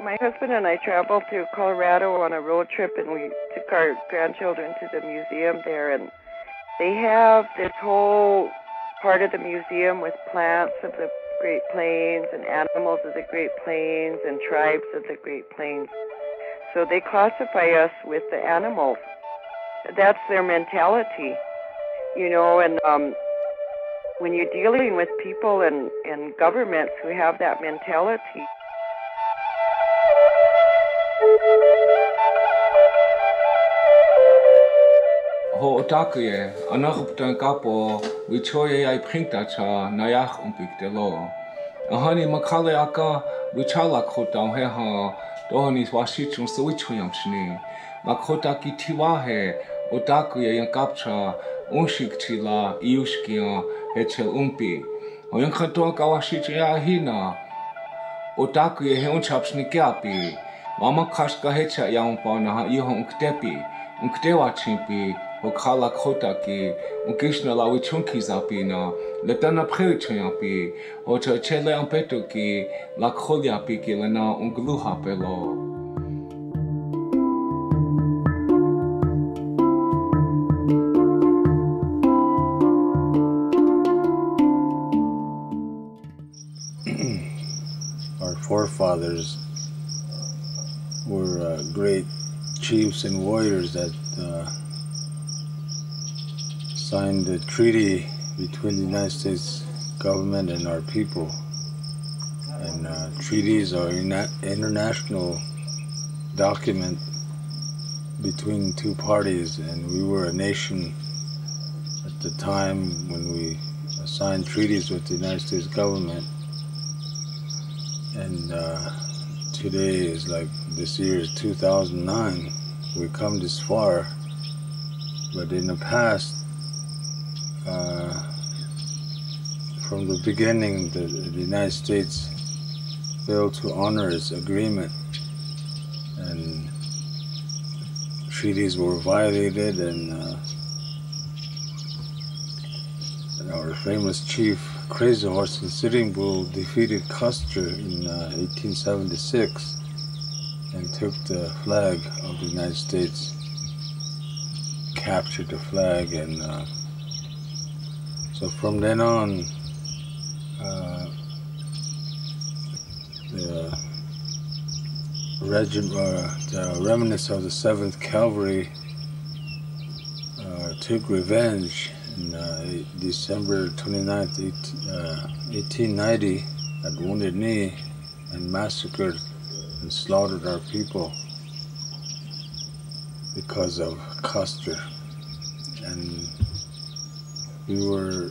My husband and I traveled to Colorado on a road trip, and we took our grandchildren to the museum there, and they have this whole part of the museum with plants of the Great Plains and animals of the Great Plains and tribes of the Great Plains. So they classify us with the animals. That's their mentality, you know, and when you're dealing with people and governments who have that mentality, ho otakuye anahuptan kapo wichoye ai printacha nayak umpiktelo ahani makale aka wichala khota he ha dohani wasichun swichuyam shni makota ki tiwahe otakuye yan kapcha unshikchila iushkia hechel umpi hoyan khato kawashichya hina otakuye he unchapshni kyapi mama khashka hecha yampa na iho unktepi unktewa chimpi Okhala Kotaki, Ukishna la wichunki zapina, letana prewichayapi, ocha chele ampetoki, la kolyapi kilena ungluha pelo. Our forefathers were great chiefs and warriors that signed a treaty between the United States government and our people. And treaties are an international document between two parties, and we were a nation at the time when we signed treaties with the United States government. And today is like, this year is 2009. We've come this far, but in the past, from the beginning, the United States failed to honor its agreement, and treaties were violated, and our famous chief, Crazy Horse and Sitting Bull, defeated Custer in 1876 and took the flag of the United States, captured the flag, and so from then on, the remnants of the 7th Cavalry took revenge in December 29th, 1890 at Wounded Knee, and massacred and slaughtered our people because of Custer. And we were,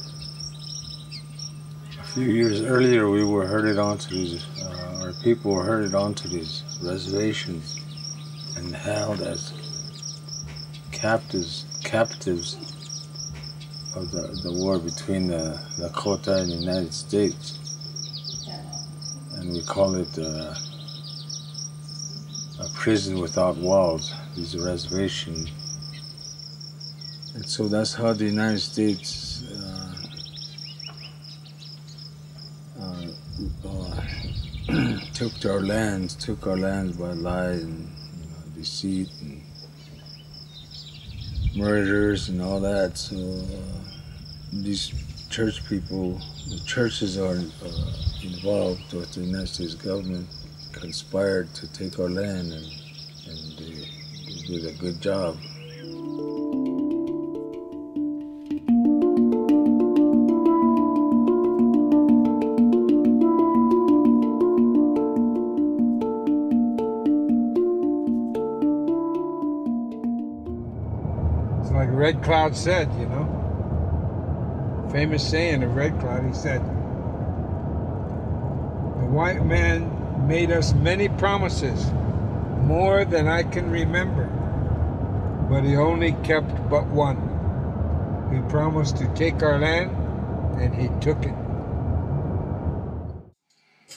a few years earlier, we were herded onto these, our people were herded onto these reservations and held as captives of the war between the Lakota and the United States. And we call it a prison without walls. These are reservations. And so that's how the United States took our lands by lies and deceit and murders and all that. So these church people, the churches are involved with the United States government, conspired to take our land, and they did a good job. It's like Red Cloud said, you know, famous saying of Red Cloud, he said, the white man made us many promises, more than I can remember, but he only kept but one. He promised to take our land, and he took it.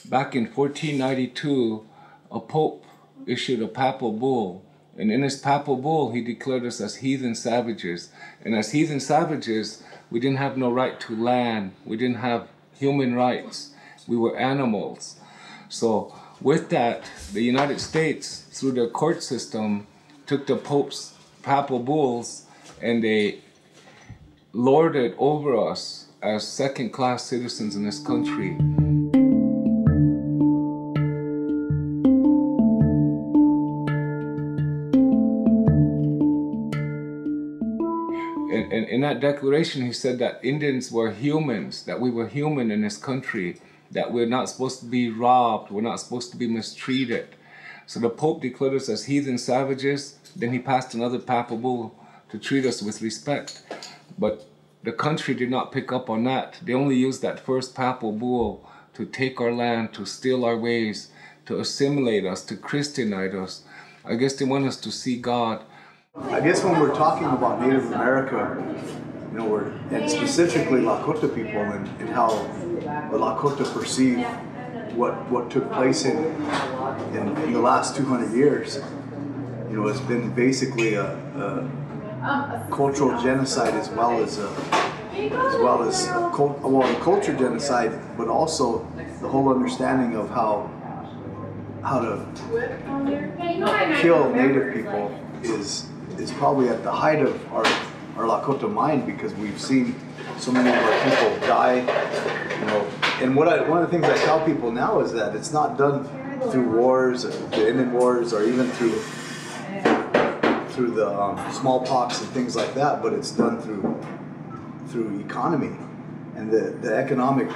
Back in 1492, a pope issued a papal bull, and in his papal bull, he declared us as heathen savages. And as heathen savages, we didn't have no right to land. We didn't have human rights. We were animals. So with that, the United States, through their court system, took the Pope's papal bulls and they lorded over us as second-class citizens in this country. And in that declaration, he said that Indians were humans, that we were human in this country, that we're not supposed to be robbed, we're not supposed to be mistreated. So the Pope declared us as heathen savages. Then he passed another papal bull to treat us with respect. But the country did not pick up on that. They only used that first papal bull to take our land, to steal our ways, to assimilate us, to Christianize us. I guess they want us to see God. I guess when we're talking about Native America, you know, and specifically Lakota people and how the Lakota perceive what took place in the last 200 years, you know, it's been basically a cultural genocide as well as culture genocide, but also the whole understanding of how to kill Native people is probably at the height of our Lakota mind, because we've seen so many of our people die, you know. And one of the things I tell people now is that it's not done through wars, the Indian wars, or even through the smallpox and things like that, but it's done through economy and the economic,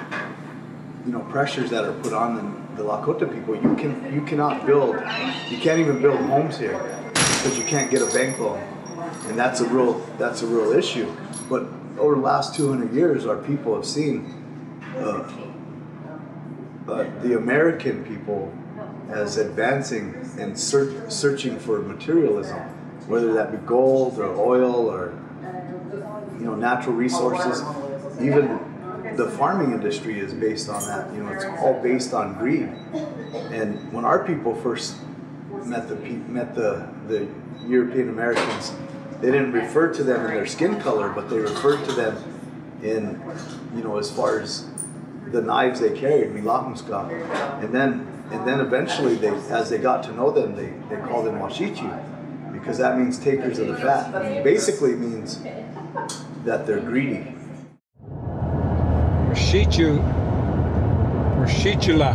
you know, pressures that are put on the Lakota people. You can't even build homes here because you can't get a bank loan, and that's a real issue. But over the last 200 years, our people have seen the American people as advancing and searching for materialism, whether that be gold or oil or, you know, natural resources. Even the farming industry is based on that. You know, it's all based on greed. And when our people first met the European Americans, they didn't refer to them in their skin color, but they referred to them in, you know, as far as the knives they carried, milakumska. And then eventually, as they got to know them, they called them washichu, because that means takers of the fat. And it basically means that they're greedy. Washichula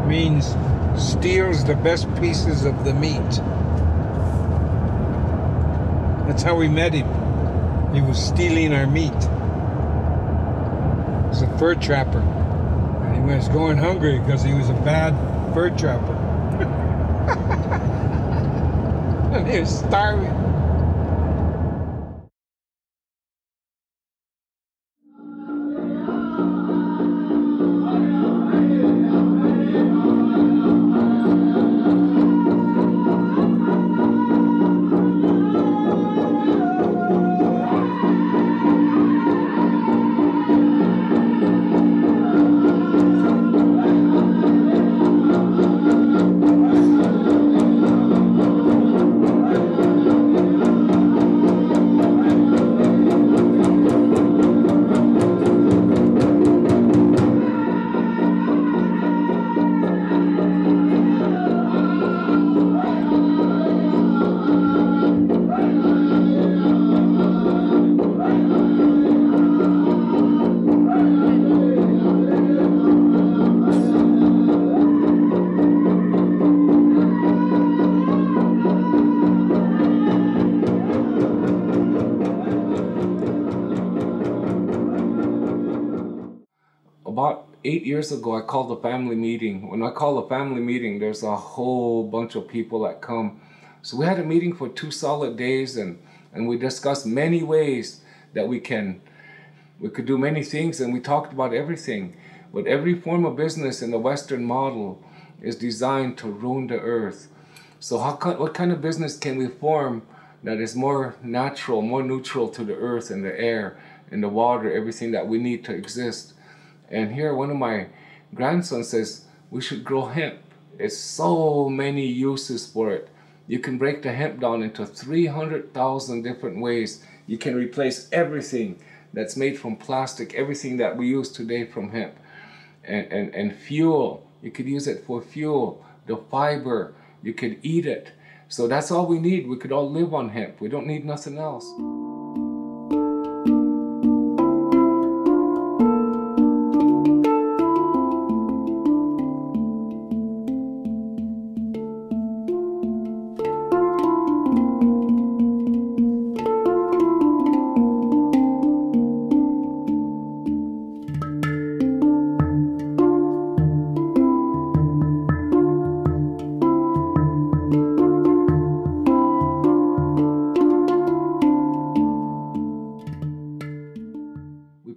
means steals the best pieces of the meat. That's how we met him. He was stealing our meat. He was a fur trapper. And he was going hungry because he was a bad fur trapper. And he was starving. 8 years ago, I called a family meeting. When I call a family meeting, there's a whole bunch of people that come. So we had a meeting for 2 solid days, and we discussed many ways that we could do many things, and we talked about everything. But every form of business in the Western model is designed to ruin the earth. So what kind of business can we form that is more natural, more neutral to the earth and the air and the water, everything that we need to exist? And here one of my grandsons says, we should grow hemp. There's so many uses for it. You can break the hemp down into 300,000 different ways. You can replace everything that's made from plastic, everything that we use today from hemp. And fuel, you could use it for fuel. The fiber, you could eat it. So that's all we need. We could all live on hemp. We don't need nothing else.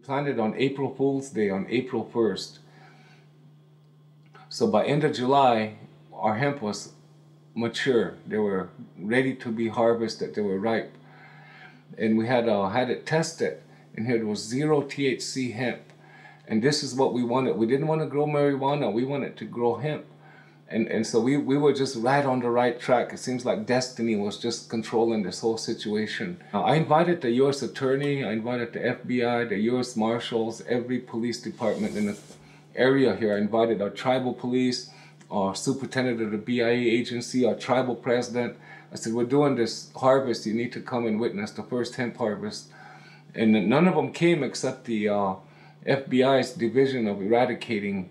Planted on April Fool's Day, on April 1st. So by end of July, our hemp was mature. They were ready to be harvested. They were ripe. And we had it tested, and here it was 0 THC hemp. And this is what we wanted. We didn't want to grow marijuana. We wanted to grow hemp. And so we were just right on the right track. It seems like destiny was just controlling this whole situation. I invited the U.S. Attorney, I invited the FBI, the U.S. Marshals, every police department in the area here. I invited our tribal police, our superintendent of the BIA agency, our tribal president. I said, we're doing this harvest. You need to come and witness the first hemp harvest. And none of them came except the FBI's Division of Eradicating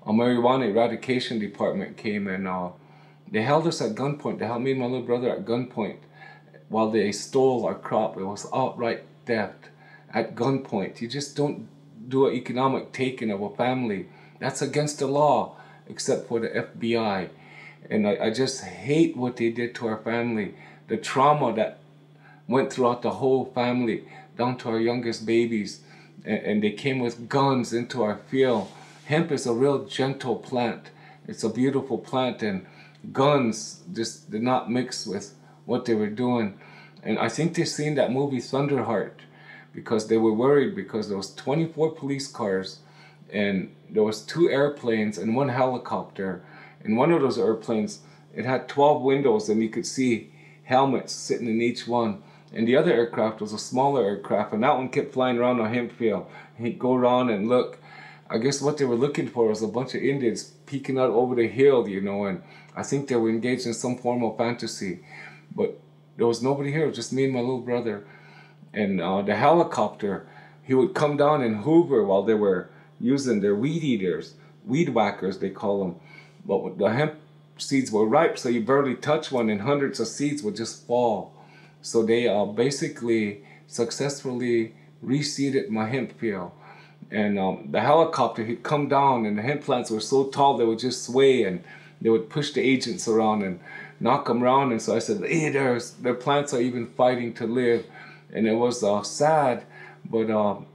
a marijuana eradication department came, and they held us at gunpoint. They held me and my little brother at gunpoint while they stole our crop. It was outright theft at gunpoint. You just don't do an economic taking of a family. That's against the law, except for the FBI. And I just hate what they did to our family. The trauma that went throughout the whole family, down to our youngest babies. And they came with guns into our field. Hemp is a real gentle plant. It's a beautiful plant, and guns just did not mix with what they were doing. And I think they've seen that movie Thunderheart, because they were worried because there was 24 police cars, and there was 2 airplanes and 1 helicopter. And one of those airplanes, it had 12 windows, and you could see helmets sitting in each one. And the other aircraft was a smaller aircraft, and that one kept flying around a hemp field. He'd go around and look. I guess what they were looking for was a bunch of Indians peeking out over the hill, you know, and I think they were engaged in some form of fantasy. But there was nobody here, just me and my little brother. And the helicopter, he would come down and hoover while they were using their weed eaters, weed whackers they call them. But the hemp seeds were ripe, so you barely touch one and hundreds of seeds would just fall. So they basically successfully reseeded my hemp field. And the helicopter, he'd come down, and the hemp plants were so tall they would just sway, and they would push the agents around and knock them around. And so I said, hey, their plants are even fighting to live. And it was sad, but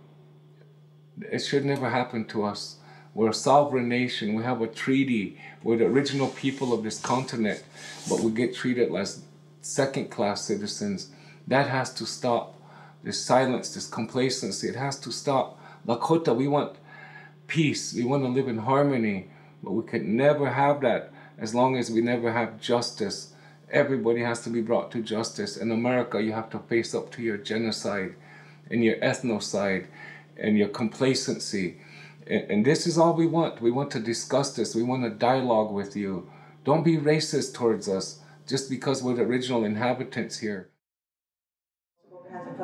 it should never happen to us. We're a sovereign nation. We have a treaty. We're the original people of this continent, but we get treated as second-class citizens. That has to stop. This silence, this complacency, it has to stop. Lakota, we want peace. We want to live in harmony, but we could never have that as long as we never have justice. Everybody has to be brought to justice. In America, you have to face up to your genocide and your ethnocide and your complacency. And this is all we want. We want to discuss this. We want to dialogue with you. Don't be racist towards us just because we're the original inhabitants here.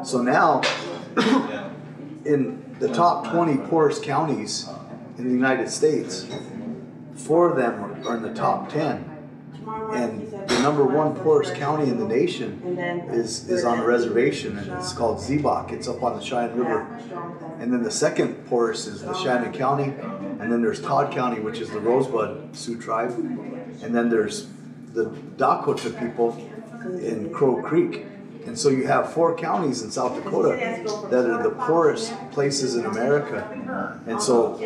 So now, in the top 20 poorest counties in the United States, 4 of them are in the top 10. And the #1 poorest county in the nation is on a reservation, and it's called Zebok. It's up on the Cheyenne River. And then the second poorest is the Shannon County, and and then there's Todd County, which is the Rosebud Sioux tribe, and then there's the Dakota people in Crow Creek. And so you have 4 counties in South Dakota that are the poorest places in America. And so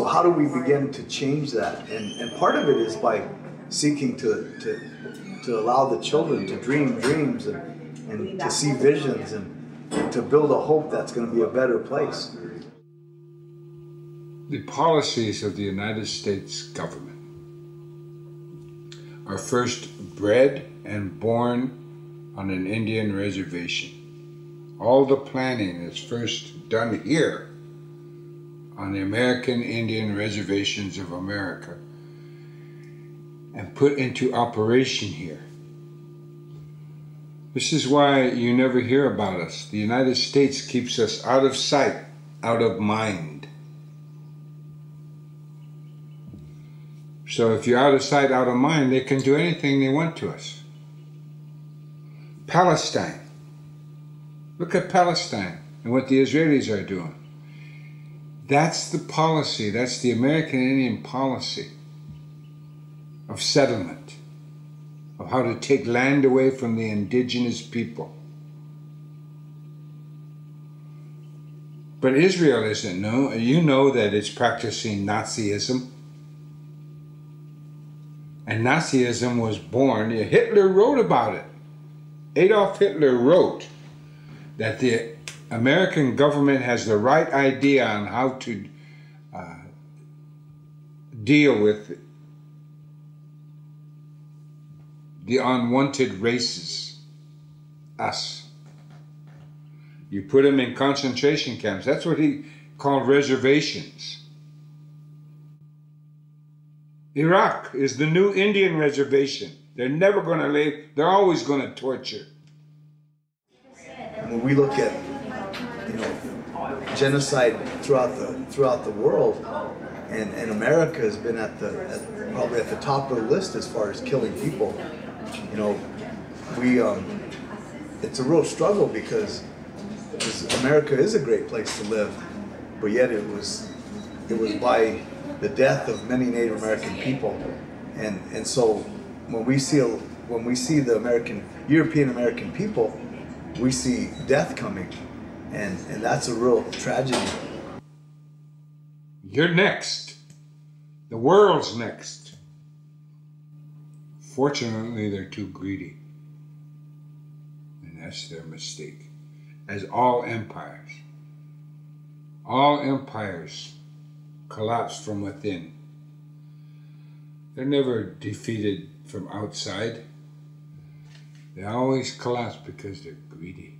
how do we begin to change that? And part of it is by seeking to allow the children to dream dreams and to see visions and to build a hope that's going to be a better place. The policies of the United States government are first bred and born on an Indian reservation. All the planning is first done here on the American Indian reservations of America and put into operation here. This is why you never hear about us. The United States keeps us out of sight, out of mind. So if you're out of sight, out of mind, they can do anything they want to us. Palestine. Look at Palestine and what the Israelis are doing. That's the policy, that's the American Indian policy of settlement, of how to take land away from the indigenous people. But Israel isn't. No, you know that it's practicing Nazism. And Nazism was born, Hitler wrote about it. Adolf Hitler wrote that the American government has the right idea on how to deal with the unwanted races, us. You put them in concentration camps. That's what he called reservations. Iraq is the new Indian reservation. They're never going to leave. They're always going to torture. When we look at, genocide throughout the world, and America has been probably at the top of the list as far as killing people. It's a real struggle because America is a great place to live, but yet it was by the death of many Native American people, and so when we see the European American people, we see death coming, and that's a real tragedy. You're next. The world's next. Fortunately, they're too greedy, and that's their mistake. As all empires collapse from within. They're never defeated from outside. They always collapse because they're greedy.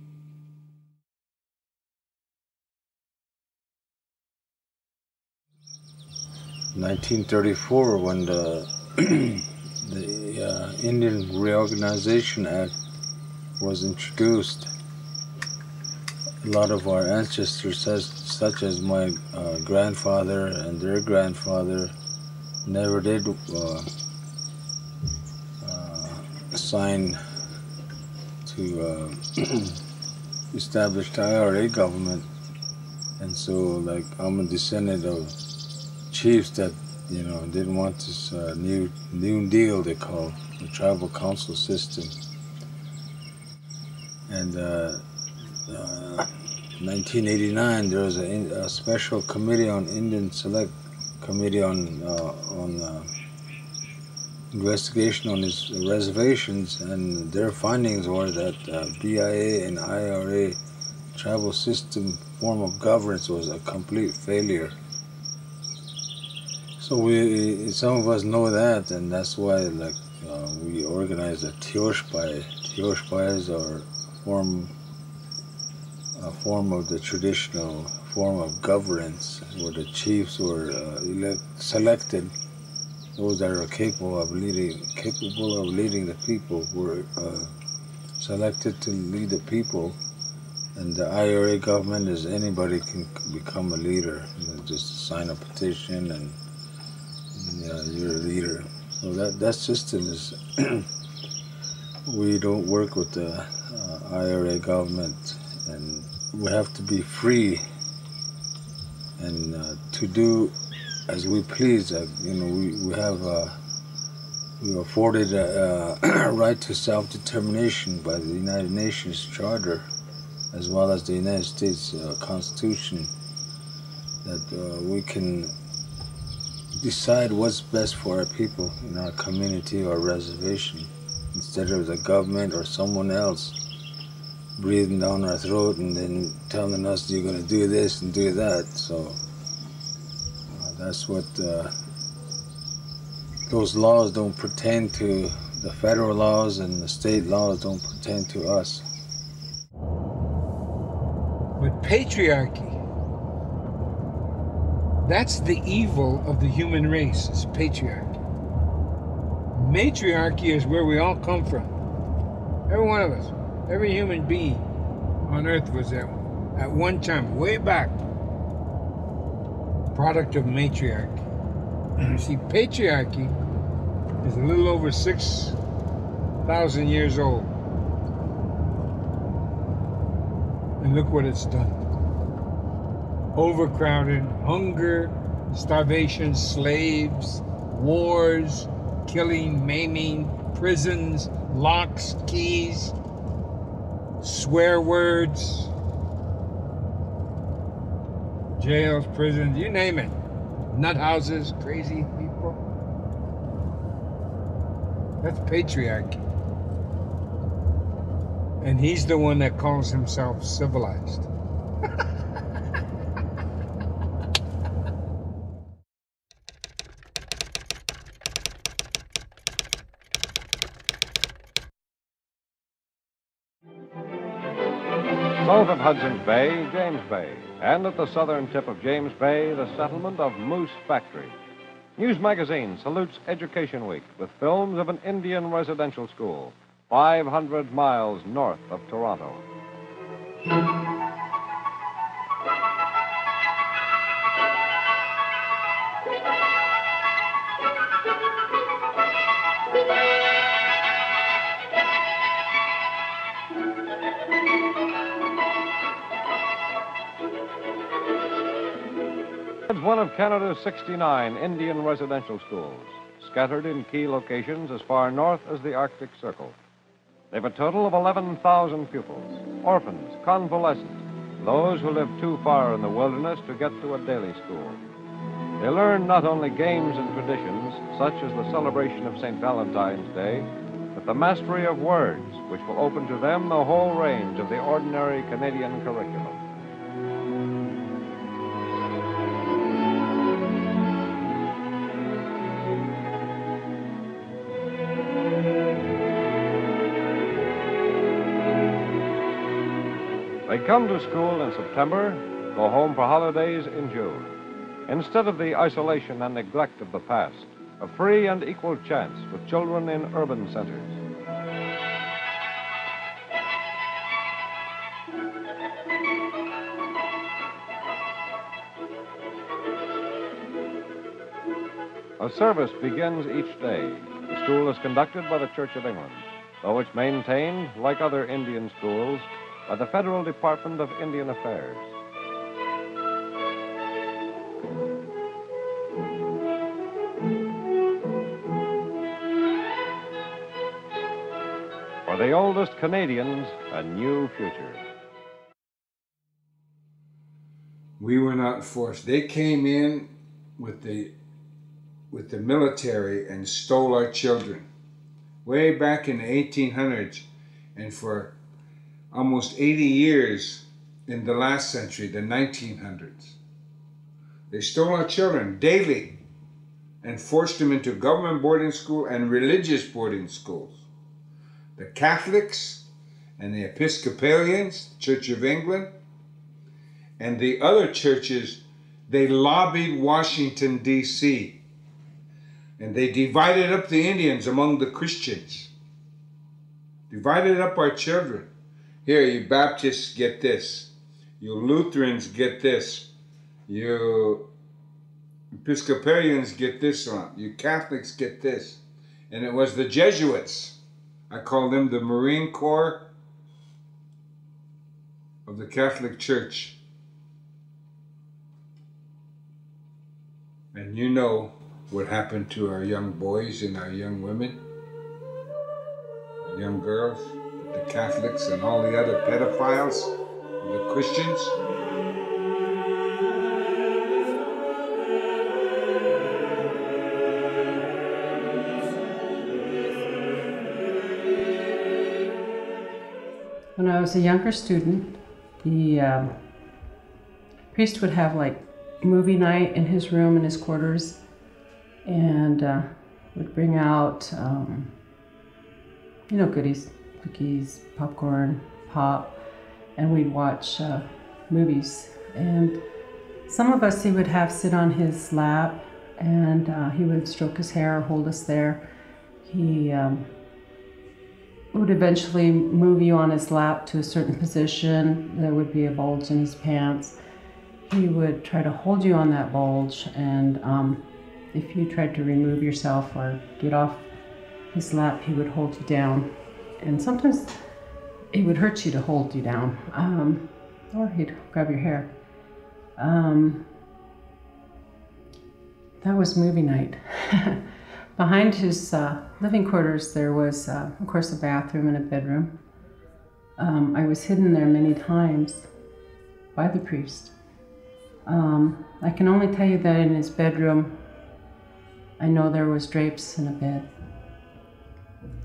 In 1934, when the Indian Reorganization Act was introduced, a lot of our ancestors, such as my grandfather and their grandfather, never did sign to establish the IRA government. And so, like, I'm a descendant of chiefs that, didn't want this new deal they call the tribal council system. And 1989, there was a special committee on Indian Select Committee on investigation on his reservations, and their findings were that BIA and IRA tribal system form of governance was a complete failure. So some of us know that, and that's why we organized a Tioshpai. Tioshpais are a form of the traditional form of governance, where the chiefs were selected. Those that are capable of leading the people were selected to lead the people, and the IRA government is anybody can become a leader. Just sign a petition and you're a leader. So that system is. We don't work with the IRA government, and we have to be free and to do as we please. We were afforded a right to self-determination by the United Nations Charter, as well as the United States Constitution, that we can decide what's best for our people in our community or reservation, instead of the government or someone else breathing down our throat and then telling us you're going to do this and do that. So that's what those laws don't pertain to. The federal laws and the state laws don't pertain to us. But patriarchy, that's the evil of the human race, is patriarchy. Matriarchy is where we all come from. Every one of us, every human being on earth was at one time, way back, product of matriarchy. You see, patriarchy is a little over 6,000 years old. And look what it's done. Overcrowded, hunger, starvation, slaves, wars, killing, maiming, prisons, locks, keys, swear words, jails, prisons, you name it. Nut houses, crazy people. That's patriarchy. And he's the one that calls himself civilized. South of Hudson's Bay, James Bay, and at the southern tip of James Bay, the settlement of Moose Factory. News Magazine salutes Education Week with films of an Indian residential school 500 miles north of Toronto. It's one of Canada's 69 Indian residential schools, scattered in key locations as far north as the Arctic Circle. They've a total of 11,000 pupils, orphans, convalescents, those who live too far in the wilderness to get to a daily school. They learn not only games and traditions, such as the celebration of St. Valentine's Day, but the mastery of words, which will open to them the whole range of the ordinary Canadian curriculum. They come to school in September, go home for holidays in June. Instead of the isolation and neglect of the past, a free and equal chance with children in urban centers. A service begins each day. The school is conducted by the Church of England, though it's maintained, like other Indian schools, by the Federal Department of Indian Affairs. For the oldest Canadians, a new future. We were not forced. They came in with the military and stole our children way back in the 1800s, and for almost 80 years in the last century, the 1900s. They stole our children daily and forced them into government boarding school and religious boarding schools. The Catholics and the Episcopalians, Church of England, and the other churches, they lobbied Washington, D.C., and they divided up the Indians among the Christians. Divided up our children. Here, you Baptists get this. You Lutherans get this. You Episcopalians get this one. You Catholics get this. And it was the Jesuits. I call them the Marine Corps of the Catholic Church. And And you know what happened to our young boys and our young women, our young girls, the Catholics and all the other pedophiles, the Christians. When I was a younger student, the priest would have like movie night in his room, in his quarters, and would bring out, goodies, cookies, popcorn, pop, and we'd watch movies. And some of us he would have sit on his lap, and he would stroke his hair, hold us there. He would eventually move you on his lap to a certain position. There would be a bulge in his pants. He would try to hold you on that bulge, and if you tried to remove yourself or get off his lap, he would hold you down. And sometimes it would hurt you to hold you down, or he'd grab your hair. That was movie night. Behind his living quarters, there was, of course, a bathroom and a bedroom. I was hidden there many times by the priest. I can only tell you that in his bedroom, I know there was drapes and a bed.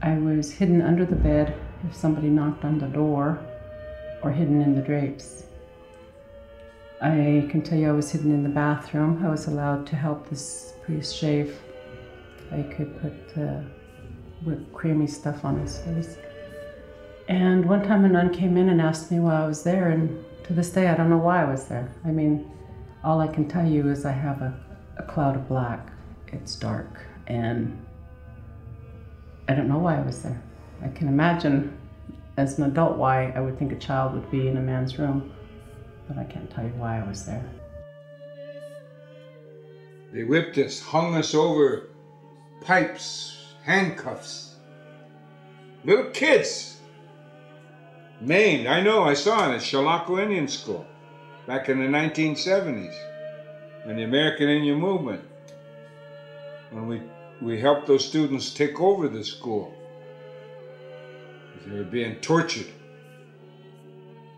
I was hidden under the bed if somebody knocked on the door, or hidden in the drapes. I can tell you I was hidden in the bathroom. I was allowed to help this priest shave. I could put whipped creamy stuff on his face. And one time a nun came in and asked me why I was there, and to this day I don't know why I was there. I mean, all I can tell you is I have a cloud of black. It's dark, and I don't know why I was there. I can imagine as an adult why I would think a child would be in a man's room, but I can't tell you why I was there. They whipped us, hung us over pipes, handcuffs. Little kids, maimed. I know, I saw it at Shalako Indian School back in the 1970s, and the American Indian movement. When we helped those students take over the school. They were being tortured.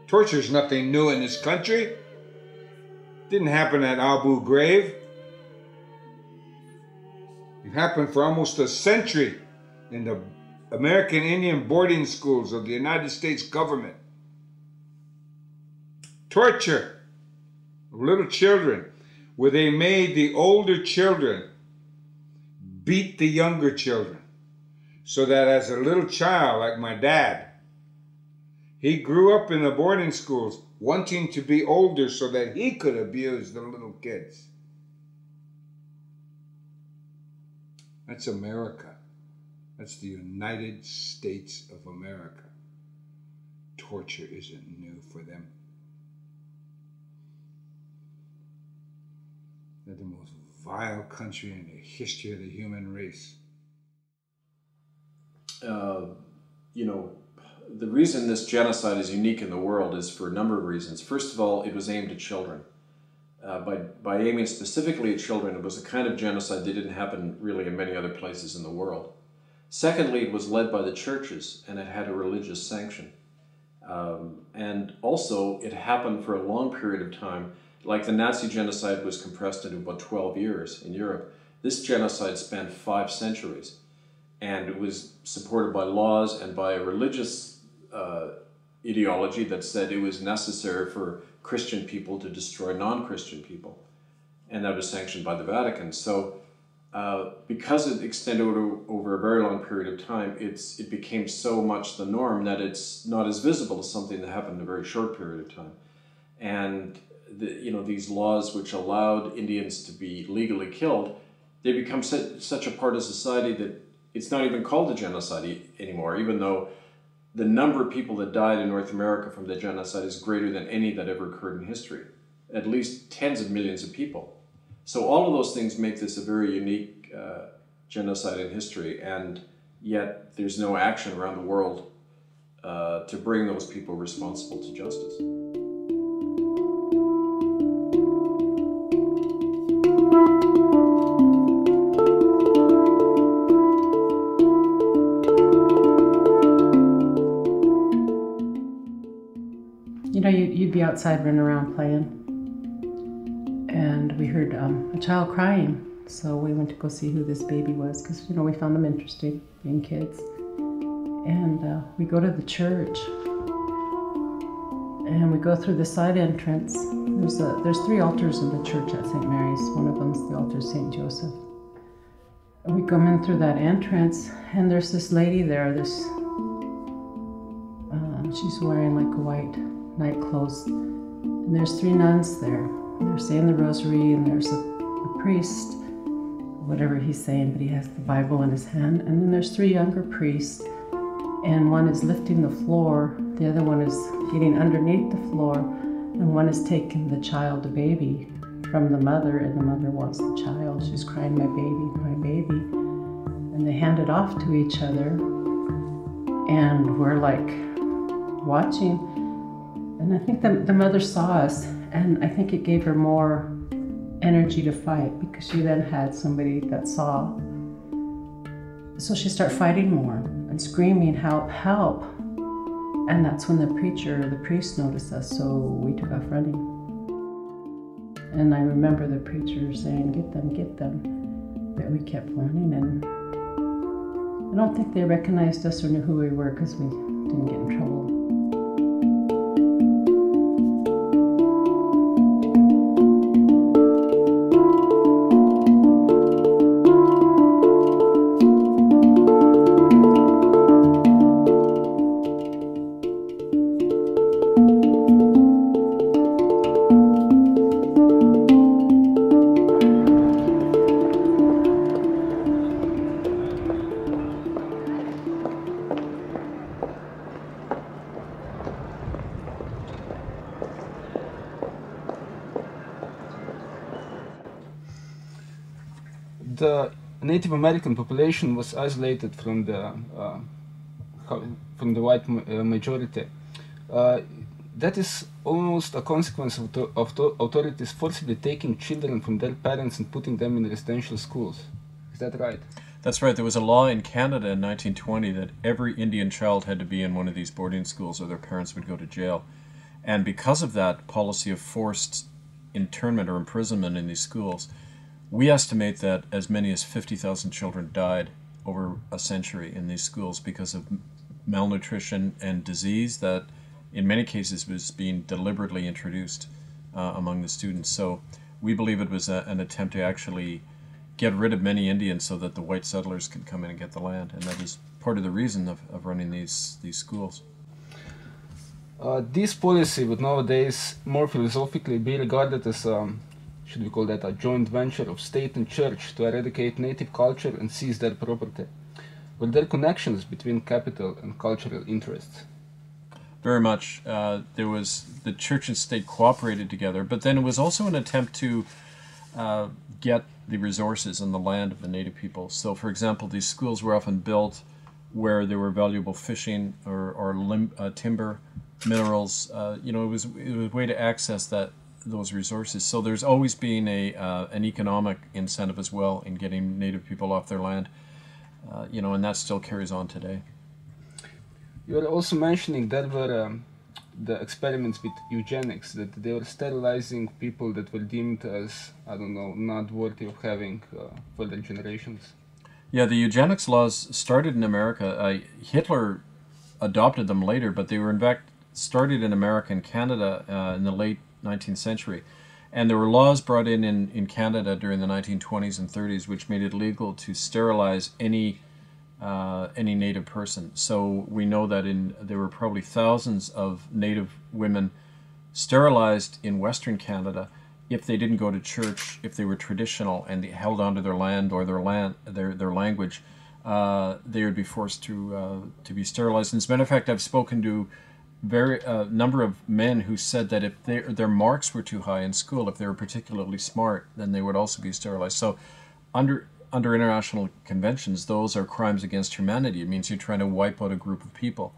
Torture is nothing new in this country. It didn't happen at Abu Ghraib. It happened for almost a century in the American Indian boarding schools of the United States government. Torture of little children, where they made the older children beat the younger children, so that as a little child, like my dad, he grew up in the boarding schools wanting to be older so that he could abuse the little kids. That's America. That's the United States of America. Torture isn't new for them. They're the most vile country in the history of the human race. The reason this genocide is unique in the world is for a number of reasons. First of all, it was aimed at children. By aiming specifically at children, it was a kind of genocide that didn't happen really in many other places in the world. Secondly, it was led by the churches, and it had a religious sanction. And also, it happened for a long period of time. Like the Nazi genocide was compressed into about 12 years in Europe. This genocide spanned 5 centuries, and it was supported by laws and by a religious ideology that said it was necessary for Christian people to destroy non-Christian people, and that was sanctioned by the Vatican. So because it extended over a very long period of time, it became so much the norm that it's not as visible as something that happened in a very short period of time. And these laws which allowed Indians to be legally killed, they become such a part of society that it's not even called a genocide anymore, even though the number of people that died in North America from the genocide is greater than any that ever occurred in history. At least tens of millions of people. So all of those things make this a very unique genocide in history, and yet there's no action around the world to bring those people responsible to justice. baby outside running around playing. And we heard a child crying. So we went to go see who this baby was because, we found them interesting, being kids. And we go to the church. And we go through the side entrance. There's 3 altars in the church at St. Mary's. One of them's the altar of St. Joseph. And we come in through that entrance, and there's this lady there. She's wearing like a white night clothes. And there's 3 nuns there. And they're saying the rosary, and there's a priest, whatever he's saying, but he has the Bible in his hand. And then there's 3 younger priests, and one is lifting the floor, the other one is getting underneath the floor, and one is taking the child, the baby, from the mother, and the mother wants the child. She's crying, my baby, my baby. And they hand it off to each other, and we're like watching. And I think the mother saw us, and I think it gave her more energy to fight because she then had somebody that saw. So she started fighting more and screaming, help, help. And that's when the priest noticed us, so we took off running. And I remember the preacher saying, get them. But we kept running, and I don't think they recognized us or knew who we were because we didn't get in trouble. The Native American population was isolated from the white majority. That is almost a consequence of the authorities forcibly taking children from their parents and putting them in residential schools. Is that right? That's right. There was a law in Canada in 1920 that every Indian child had to be in one of these boarding schools or their parents would go to jail. And because of that policy of forced internment or imprisonment in these schools, we estimate that as many as 50,000 children died over a century in these schools because of malnutrition and disease that in many cases was being deliberately introduced among the students. So we believe it was an attempt to actually get rid of many Indians so that the white settlers could come in and get the land. And that is part of the reason of running these schools. This policy would nowadays more philosophically be regarded as should we call that a joint venture of state and church to eradicate native culture and seize their property? Were there connections between capital and cultural interests? Very much. There was the church and state cooperated together, but then it was also an attempt to get the resources and the land of the native people. So, for example, these schools were often built where there were valuable fishing or timber, minerals. It was a way to access those resources. So there's always been an economic incentive as well in getting native people off their land, and that still carries on today. You were also mentioning there were the experiments with eugenics, that they were sterilizing people that were deemed as, not worthy of having further generations. Yeah, the eugenics laws started in America. Hitler adopted them later, but they were in fact started in America and Canada in the late 19th century. And there were laws brought in Canada during the 1920s and 30s which made it legal to sterilize any native person. So we know that there were probably thousands of native women sterilized in Western Canada if they didn't go to church, if they were traditional and they held on to their land or their language, they would be forced to be sterilized. And as a matter of fact, I've spoken to number of men who said that if their marks were too high in school, if they were particularly smart, then they would also be sterilized. So under international conventions, those are crimes against humanity. It means you're trying to wipe out a group of people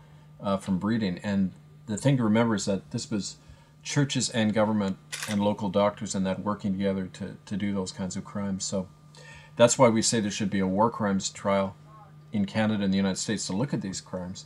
from breeding. And the thing to remember is that this was churches and government and local doctors and that working together to do those kinds of crimes. So that's why we say there should be a war crimes trial in Canada and the United States to look at these crimes,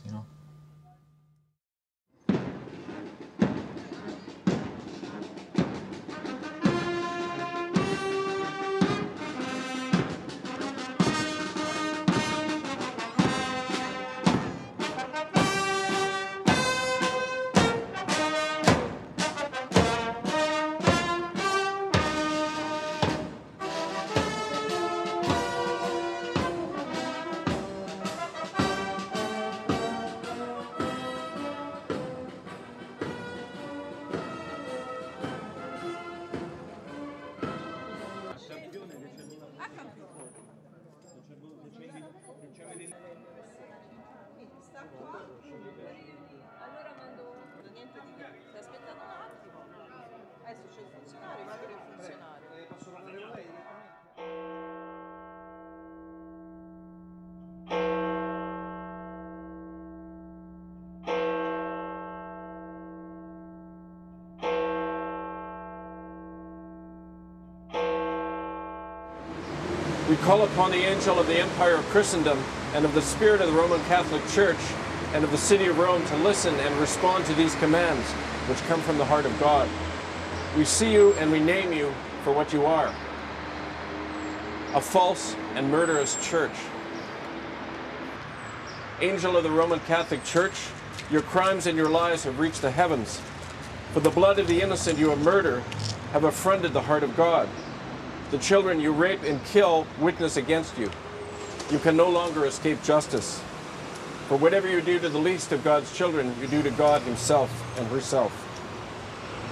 We call upon the angel of the Empire of Christendom and of the Spirit of the Roman Catholic Church and of the City of Rome to listen and respond to these commands which come from the heart of God. We see you and we name you for what you are, a false and murderous church. Angel of the Roman Catholic Church, your crimes and your lies have reached the heavens. For the blood of the innocent you have murdered have affronted the heart of God. The children you rape and kill witness against you. You can no longer escape justice. For whatever you do to the least of God's children, you do to God himself and herself.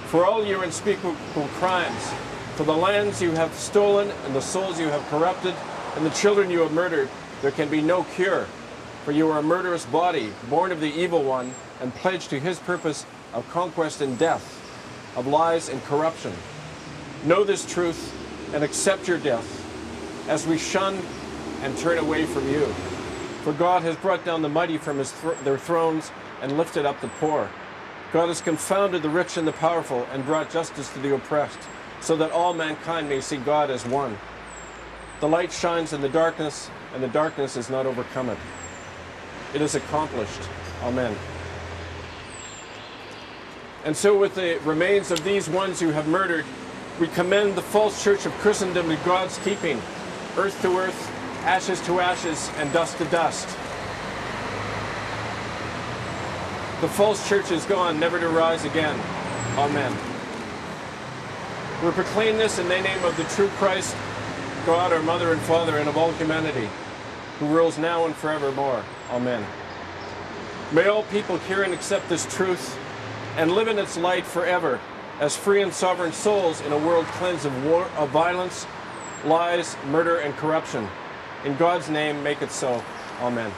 For all your unspeakable crimes, for the lands you have stolen and the souls you have corrupted and the children you have murdered, there can be no cure. For you are a murderous body, born of the evil one and pledged to his purpose of conquest and death, of lies and corruption. Know this truth and accept your death as we shun and turn away from you. For God has brought down the mighty from their thrones and lifted up the poor. God has confounded the rich and the powerful and brought justice to the oppressed, so that all mankind may see God as one. The light shines in the darkness, and the darkness has not overcome it. It is accomplished. Amen. And so with the remains of these ones you have murdered, we commend the false church of Christendom to God's keeping, earth to earth, ashes to ashes, and dust to dust. The false church is gone, never to rise again. Amen. We proclaim this in the name of the true Christ, God, our Mother and Father, and of all humanity, who rules now and forevermore. Amen. May all people hear and accept this truth and live in its light forever, as free and sovereign souls in a world cleansed of war, of violence, lies, murder, and corruption. In God's name, make it so. Amen.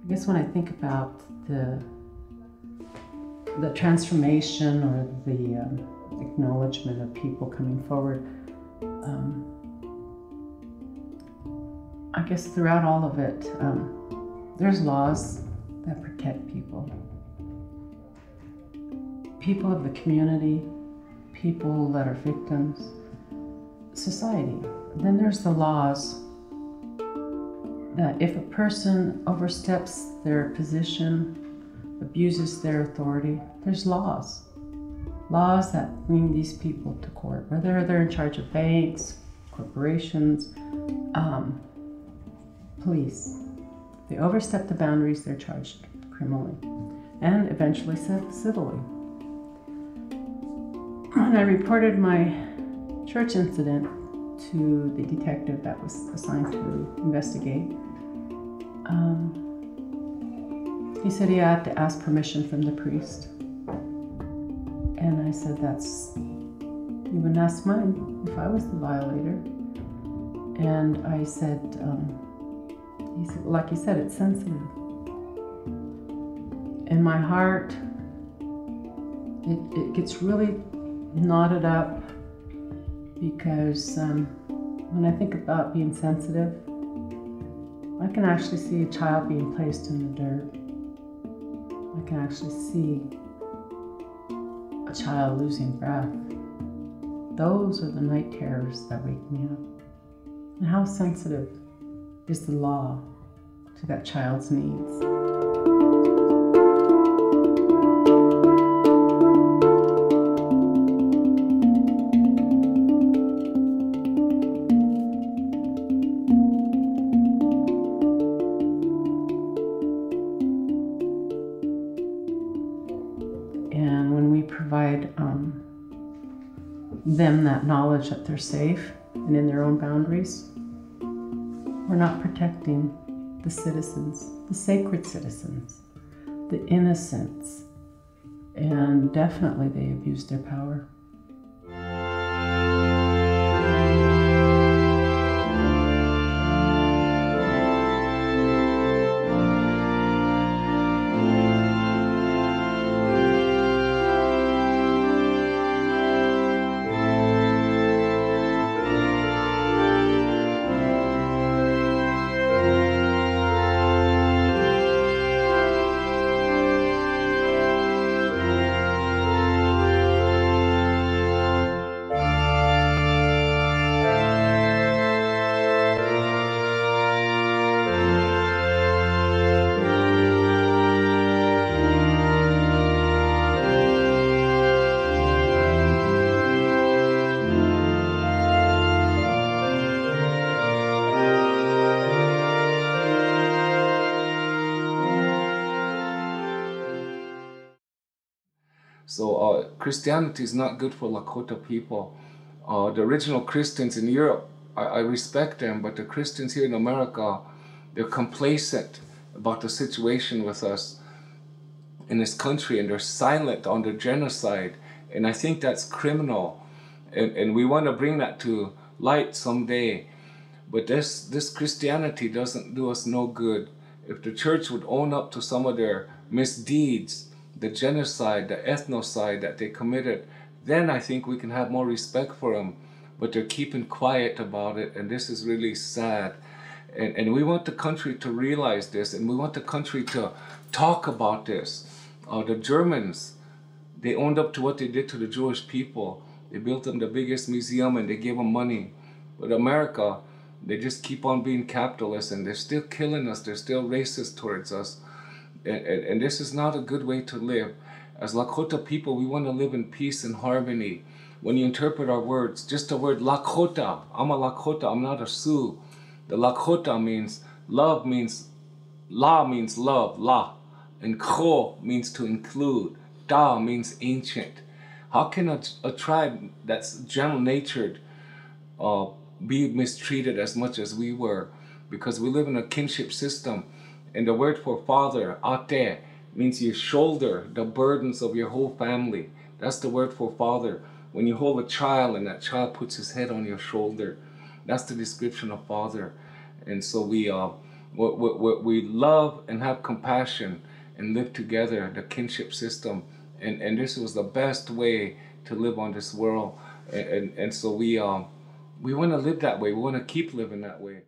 I guess when I think about the transformation or the acknowledgement of people coming forward, I guess throughout all of it, there's laws that protect people. People of the community, people that are victims, society. Then there's the laws that if a person oversteps their position, abuses their authority, there's laws. Laws that bring these people to court, whether they're in charge of banks, corporations, police. They overstep the boundaries, they're charged criminally and eventually civilly. When I reported my church incident to the detective that was assigned to investigate, he said he had to ask permission from the priest. And I said, you wouldn't ask mine if I was the violator. And I said, he said, like you said, it's sensitive. In my heart, it gets really knotted up because when I think about being sensitive, I can actually see a child being placed in the dirt. I can actually see a child losing breath. Those are the night terrors that wake me up. And how sensitive is the law to that child's needs? And when we provide them that knowledge that they're safe and in their own boundaries, we're not protecting the citizens, the sacred citizens, the innocents, and definitely they abuse their power. So Christianity is not good for Lakota people. The original Christians in Europe, I respect them, but the Christians here in America, they're complacent about the situation with us in this country, and they're silent on the genocide. And I think that's criminal. And we want to bring that to light someday. But this Christianity doesn't do us no good. If the church would own up to some of their misdeeds, the genocide, the ethnocide that they committed, then I think we can have more respect for them. But they're keeping quiet about it, and this is really sad. And we want the country to realize this, and we want the country to talk about this. The Germans, they owned up to what they did to the Jewish people. They built them the biggest museum and they gave them money. But America, they just keep on being capitalists, and they're still killing us. They're still racist towards us. And this is not a good way to live. As Lakota people, we want to live in peace and harmony. When you interpret our words, just the word Lakota, I'm a Lakota, I'm not a Sioux. The Lakota means love, means la means love, la. And ko means to include. Da means ancient. How can a tribe that's gentle-natured be mistreated as much as we were? Because we live in a kinship system. And the word for father, ate, means you shoulder the burdens of your whole family. That's the word for father. When you hold a child and that child puts his head on your shoulder, that's the description of father. And so we love and have compassion and live together, the kinship system. And this was the best way to live on this world. And so we want to live that way. We want to keep living that way.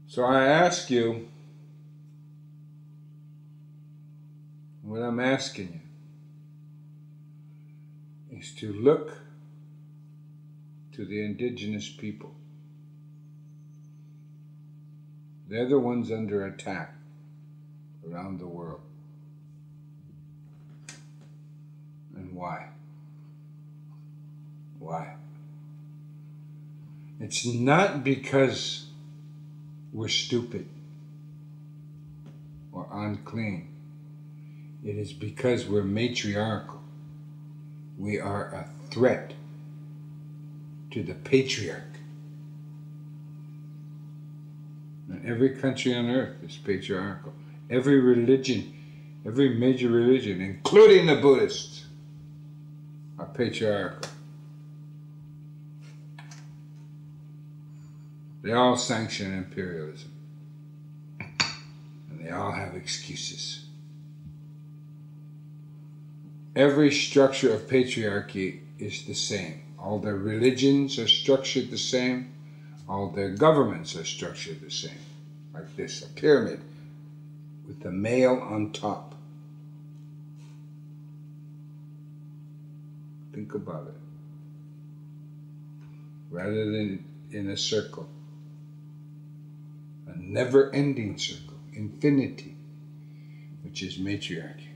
So I ask you, what I'm asking you is to look to the indigenous people. They're the ones under attack around the world. And why? Why? It's not because we're stupid or unclean. It is because we're matriarchal. We are a threat to the patriarch. And every country on earth is patriarchal. Every religion, every major religion, including the Buddhists, are patriarchal. They all sanction imperialism. And they all have excuses. Every structure of patriarchy is the same. All their religions are structured the same. All their governments are structured the same. Like this, a pyramid with the male on top. Think about it. Rather than in a circle. A never-ending circle, infinity, which is matriarchy.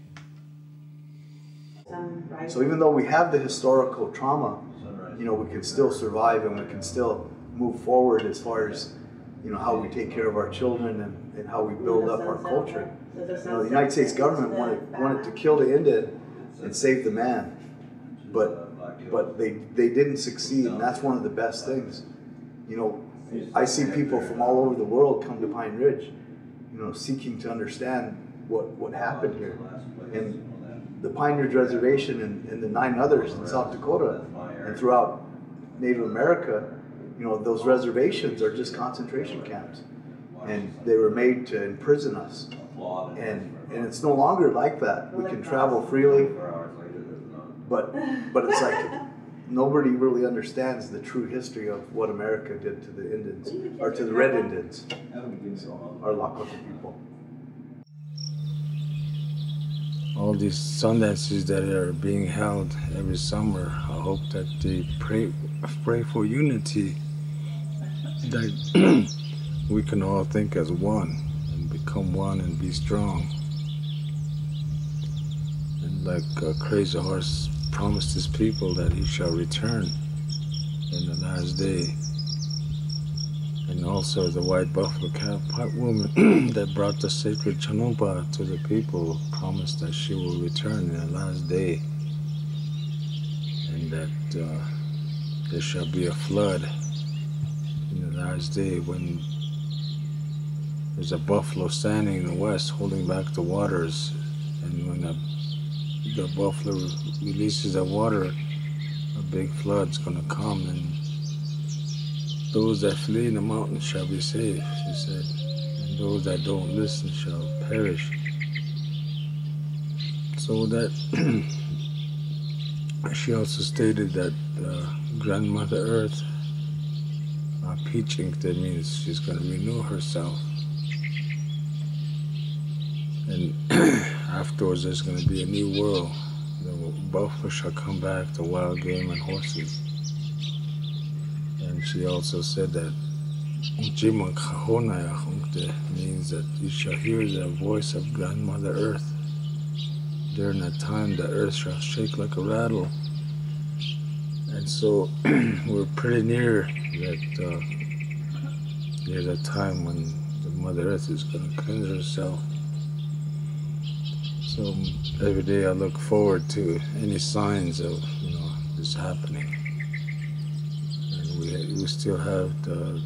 So even though we have the historical trauma, we can still survive and we can still move forward as far as, how we take care of our children and how we build up our culture. The United States government wanted to kill the Indian and save the man, but they didn't succeed, and that's one of the best things. I see people from all over the world come to Pine Ridge, seeking to understand what happened here. And the Pine Ridge Reservation and the 9 others in South Dakota and throughout Native America, those reservations are just concentration camps. And they were made to imprison us. And it's no longer like that. We can travel freely, but it's like nobody really understands the true history of what America did to the Indians, or to the Red Indians, our Lakota people. All these sundances that are being held every summer, I hope that they pray for unity, that we can all think as one and become one and be strong. And like Crazy Horse promised his people that he shall return in the last day. And also the white buffalo calf white woman that brought the sacred chanumpa to the people promised that she will return in the last day, and that there shall be a flood in the last day when there's a buffalo standing in the west holding back the waters, and when the buffalo releases the water, a big flood's going to come, and those that flee in the mountains shall be saved, she said, and those that don't listen shall perish. So that she also stated that Grandmother Earth, Peach that means she's going to renew herself. And afterwards there's going to be a new world. The buffalo shall come back, the wild game and horses. And she also said that means that you shall hear the voice of Grandmother Earth. During that time the earth shall shake like a rattle. And so we're pretty near that time when the Mother Earth is going to cleanse herself. So every day I look forward to any signs of this happening. And we still have the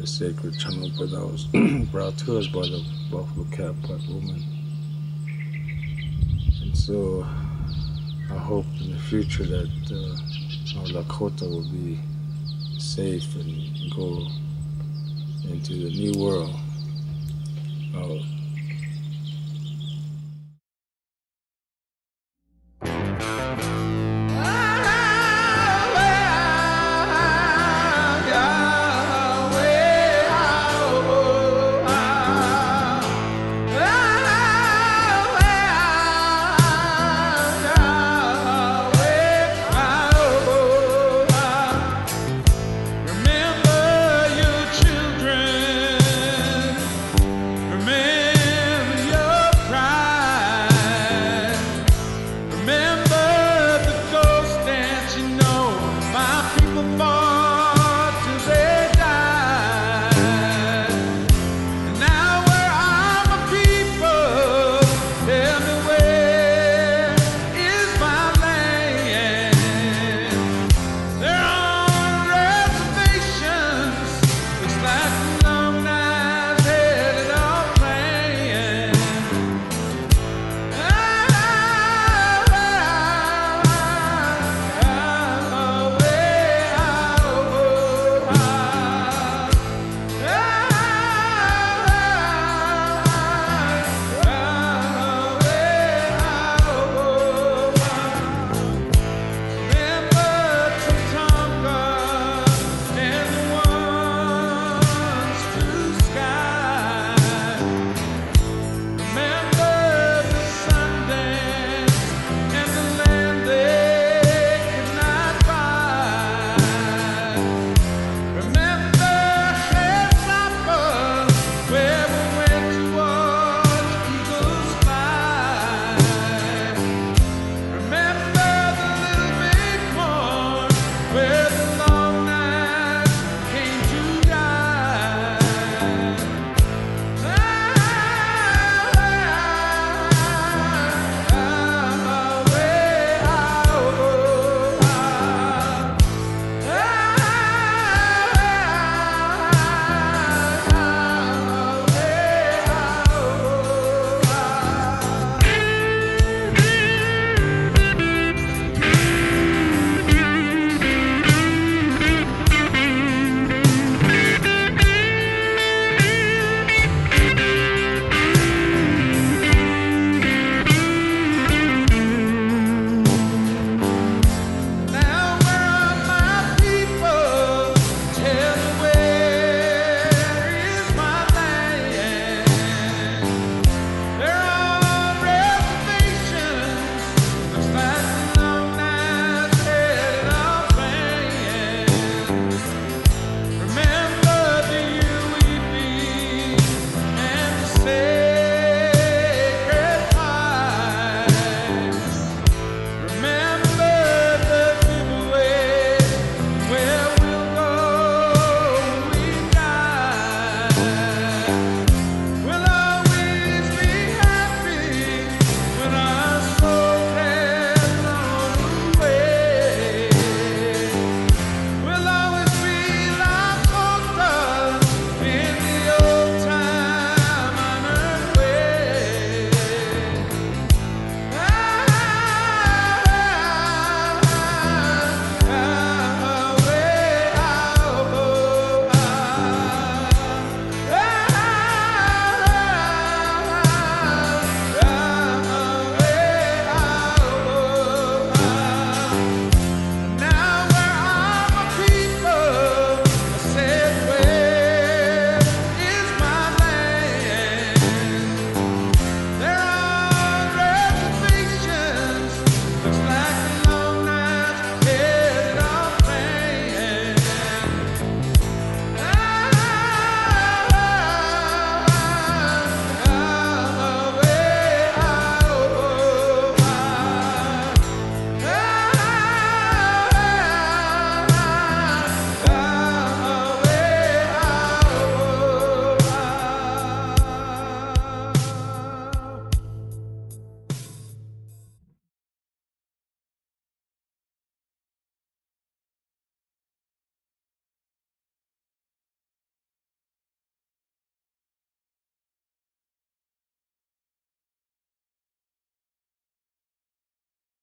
sacred chanupa that was brought to us by the buffalo cap white woman. And so I hope in the future that our Lakota will be safe and go into the new world.